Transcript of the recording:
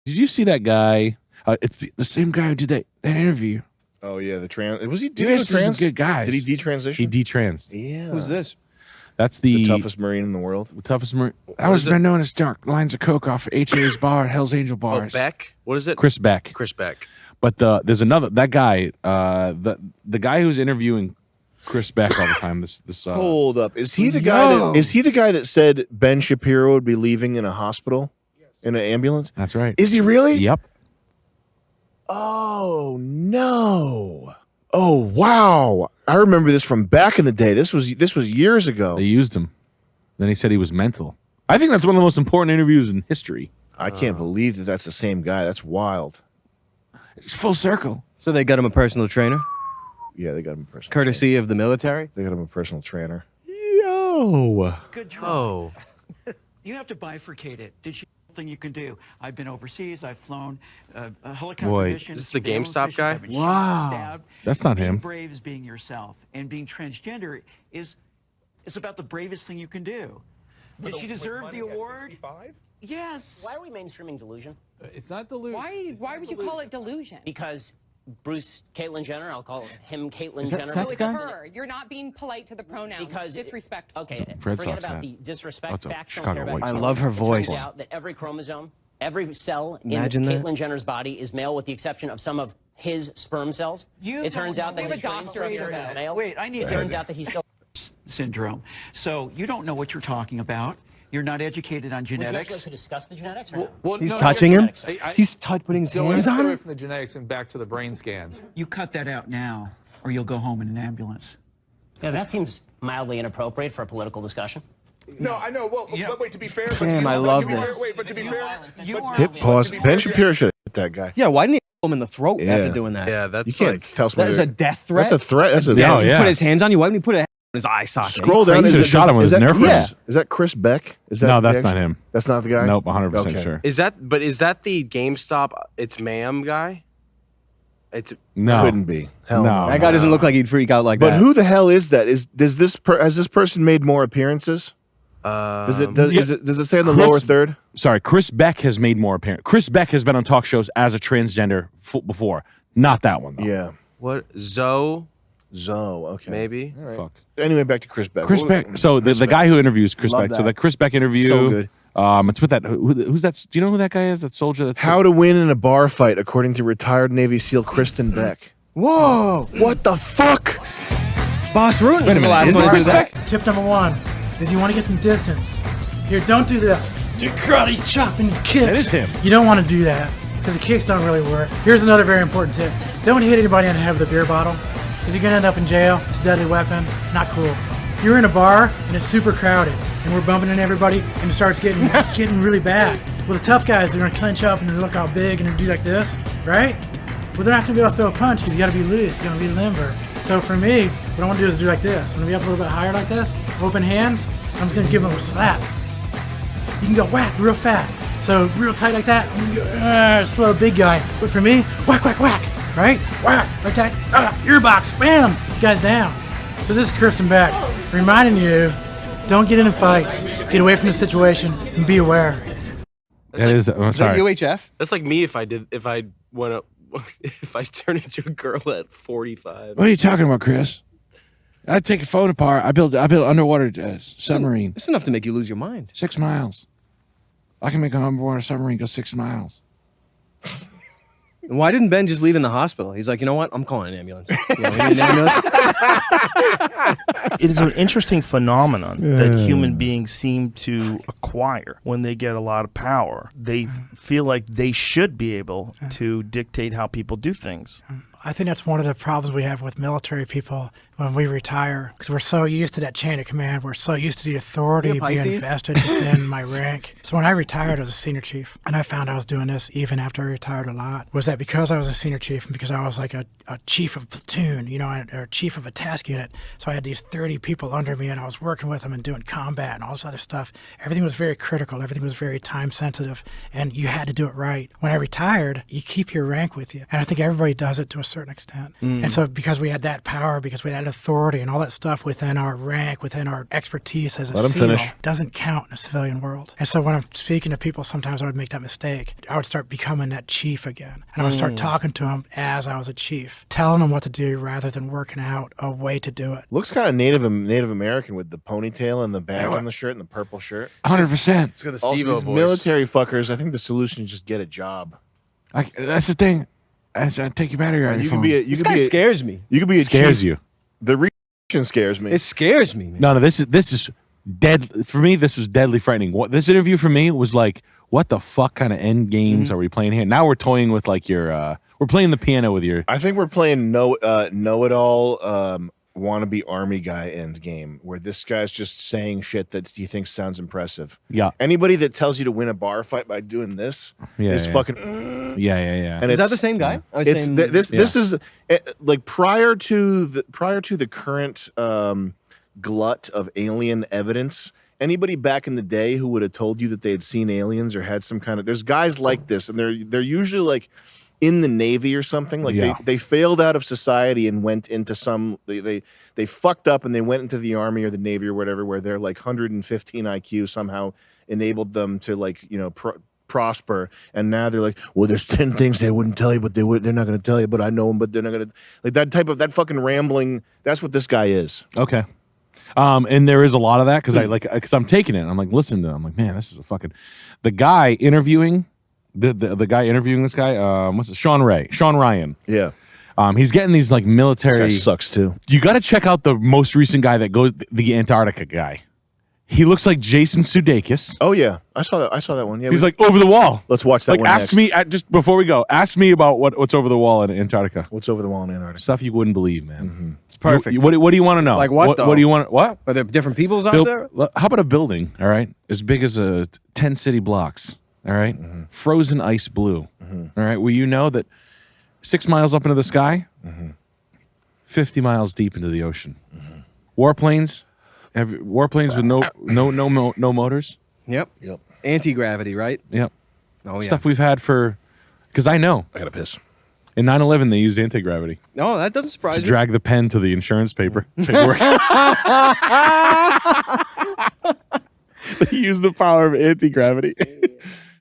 Did you see that guy? It's the same guy who did that interview. Oh yeah, the trans. Was he? Dude, this is good guy. Did he detransition? He detransed. Yeah. Who's this? That's the toughest Marine in the world. The toughest Marine. That was been known as dark lines of coke off HA's bar, Hell's Angel bars. Oh, Beck. What is it? Chris Beck. Chris Beck. But there's another guy. The guy who's interviewing Chris Beck all the time. Hold up. Is he the guy? Is he the guy that said Ben Shapiro would be leaving in a hospital, in an ambulance? That's right. Is he really? Yep. Oh no. Oh wow! I remember this from back in the day. This was years ago. They used him. Then he said he was mental. I think that's one of the most important interviews in history. I can't believe that that's the same guy. That's wild. It's full circle. So they got him a personal trainer? Yeah, they got him a personal Courtesy of the military? They got him a personal trainer. Yo. Good try. Oh. You have to bifurcate it. Did you thing you can do? I've been overseas. I've flown helicopter Boy, missions. This is the surveillance GameStop missions, guy? I've been shot, Wow. stabbed. That's not being him. Brave is being yourself, and being transgender is about the bravest thing you can do. Did she deserve the award? Yes. Why are we mainstreaming delusion? It's not delusion. Why would you call it delusion? Because Bruce Caitlyn Jenner, I'll call him Caitlyn Is that Jenner. sex It's guy? her. You're not being polite to the pronouns. Because disrespectful. Okay, Red forget Sox about hat. the disrespect. That's a Facts don't Chicago care White about I Sox. love her It voice. turns out that every chromosome, every cell in Imagine that. Caitlyn Jenner's body is male with the exception of some of his sperm cells. It turns out that We have his a brain doctor structure here. is male. Wait, I need It to- turns out that he's still... Syndrome. So you don't know what you're talking about. You're not educated on Would you genetics. actually like to discuss the genetics or not? Well, He's no, touching him? I- He's putting his So hands let's on get away him? from the genetics and back to the brain scans. You cut that out now, or you'll go home in an ambulance. Yeah, that seems mildly inappropriate for a political discussion. No, I know. Well, Yeah. but wait, to be fair, Damn, I love this. Wait, but to be fair, Hit pause. Ben Shapiro should have hit that guy. Yeah, why didn't he hit him in the throat Yeah. after doing that? Yeah, You that's can't like tell somebody. That is a death threat? That's a threat. That's a Yeah, He yeah. put his hands on you. Why didn't he put it in his eye socket? Scroll down. He Is should've it- shot him with is his that Nerf Chris? gun. Is that Chris Beck? Is that No, the that's actual- not him. That's not the guy. Nope, 100% Okay. sure. is that the GameStop it's ma'am guy? It's No. Couldn't be. Hell No. no. That guy doesn't look like he'd freak out like But that. who the hell is that? Has this person made more apperances? Does it say in the Chris- lower third? Sorry, Chris Beck has made more appearance. Chris Beck has been on talk shows as a transgender before. Not that one, though. Yeah. what Zoe Okay. maybe? All right. Fuck. Anyway, back to Chris Beck. Chris Beck. So the guy who interviews Chris Love Beck. So that. the Chris Beck interview. So good. It's with that. Who's that? Do you know who that guy is? That soldier. That's How to win in a bar fight, according to retired Navy SEAL Kristen Beck. Whoa! What the fuck? Boss Rutan Wait a was the minute, last is one it to do Chris that. Beck? Tip number one is you want to get some distance. Here, don't do this. Do karate chop and kicks. That is him. You don't want to do that because the kicks don't really work. Here's another very important tip. Don't hit anybody on the head with a beer bottle because you're going to end up in jail. It's a deadly weapon. Not cool. You're in a bar and it's super crowded and we're bumping into everybody and it starts getting really bad. Well, the tough guys, they're going to clench up and they look all big and they do like this, right? Well, they're not going to be able to throw a punch because you got to be loose. You got to be limber. So for me, what I want to do is do like this. I'm going to be up a little bit higher like this, open hands. I'm just going to give them a slap. You can go whack real fast. So real tight like that, and you go, slow big guy. But for me, whack, whack, whack, right? Whack, like that, earbox, bam, you guys down. So this is Kristen Beck, reminding you, don't get into fights. Get away from the situation and be aware. That is. I'm Is that sorry. UHF? That's like me if I went up if I turned into a girl at 45. What are you talking about, Chris? I take a phone apart. I build underwater submarine. It's enough to make you lose your mind. 6 miles. I can make an underwater submarine go 6 miles. And why didn't Ben just leave in the hospital? He's like, you know what? I'm calling an ambulance. You know, he need an ambulance? It is an interesting phenomenon that human beings seem to acquire when they get a lot of power. They feel like they should be able to dictate how people do things. I think that's one of the problems we have with military people when we retire, because we're so used to that chain of command. We're so used to the authority You being Pisces? vested within my rank. So when I retired as a senior chief, and I found I was doing this even after I retired a lot, was that because I was a senior chief and because I was like a chief of platoon, you know, or chief of a task unit, so I had these 30 people under me and I was working with them and doing combat and all this other stuff. Everything was very critical. Everything was very time sensitive, and you had to do it right. When I retired, you keep your rank with you. And I think everybody does it to a certain extent. And so because we had that power, because we had authority and all that stuff within our rank, within our expertise as a Let him SEAL, finish. doesn't count in a civilian world. And so when I'm speaking to people, sometimes I would make that mistake. I would start becoming that chief again. And I would start talking to them as I was a chief, telling them what to do rather than working out a way to do it. Looks kind of Native American with the ponytail and the badge on the shirt and the purple shirt. 100%. It's got the Also, SIBO these voice. military fuckers, I think the solution is just get a job. That's the thing. Take your battery out of You your could phone. be a, This guy scares me. You could be a Scares chief. you. The reaction scares me. It scares me, man. No, this is dead for me. This was deadly frightening. What this interview for me was like, what the fuck kind of end games are we playing here? Now we're toying with like your, we're playing the piano with your. I think we're playing know-it-all wannabe army guy end game, where this guy's just saying shit that he thinks sounds impressive. Yeah, Anybody that tells you to win a bar fight by doing this is fucking. yeah. And Is that it's- the same guy? Oh, It's same- this is like prior to the current glut of alien evidence. Anybody back in the day who would have told you that they had seen aliens or had some kind of, there's guys like this, and they're usually like in the Navy or something. Like they failed out of society and went into some they fucked up and they went into the Army or the Navy or whatever, where they're like 115 IQ somehow enabled them to like prosper, and now they're like, well, there's 10 things they wouldn't tell you, but they're not going to tell you, but I know them, but they're not going to, like that fucking rambling. That's what this guy is. Okay. And there is a lot of that because I'm taking it. And I'm like, listen to him. I'm like, man, this is a fucking the guy interviewing the guy interviewing this guy. What's it? Sean Ryan. Yeah. He's getting these like military. This guy sucks too. You got to check out the most recent guy that goes the Antarctica guy. He looks like Jason Sudeikis. Oh yeah, I saw that one. Yeah, He's like over the wall. Let's watch that Like one. ask next. me just before we go. Ask me about what's over the wall in Antarctica. What's over the wall in Antarctica? Stuff you wouldn't believe, man. It's perfect. What do you want to know? Like what, though? What do you want? What? Are there different peoples out there? How about a building? All right, as big as 10 city blocks. All right? Frozen ice blue. All right, where you know that 6 miles up into the sky, 50 miles deep into the ocean. Warplanes. Warplanes with no motors. Yep. Anti-gravity, right? Yep. Oh yeah. Stuff we've had because I know. I gotta piss. In 9/11, they used anti-gravity No, that doesn't surprise to me. drag the pen to the insurance paper. They used the power of anti-gravity.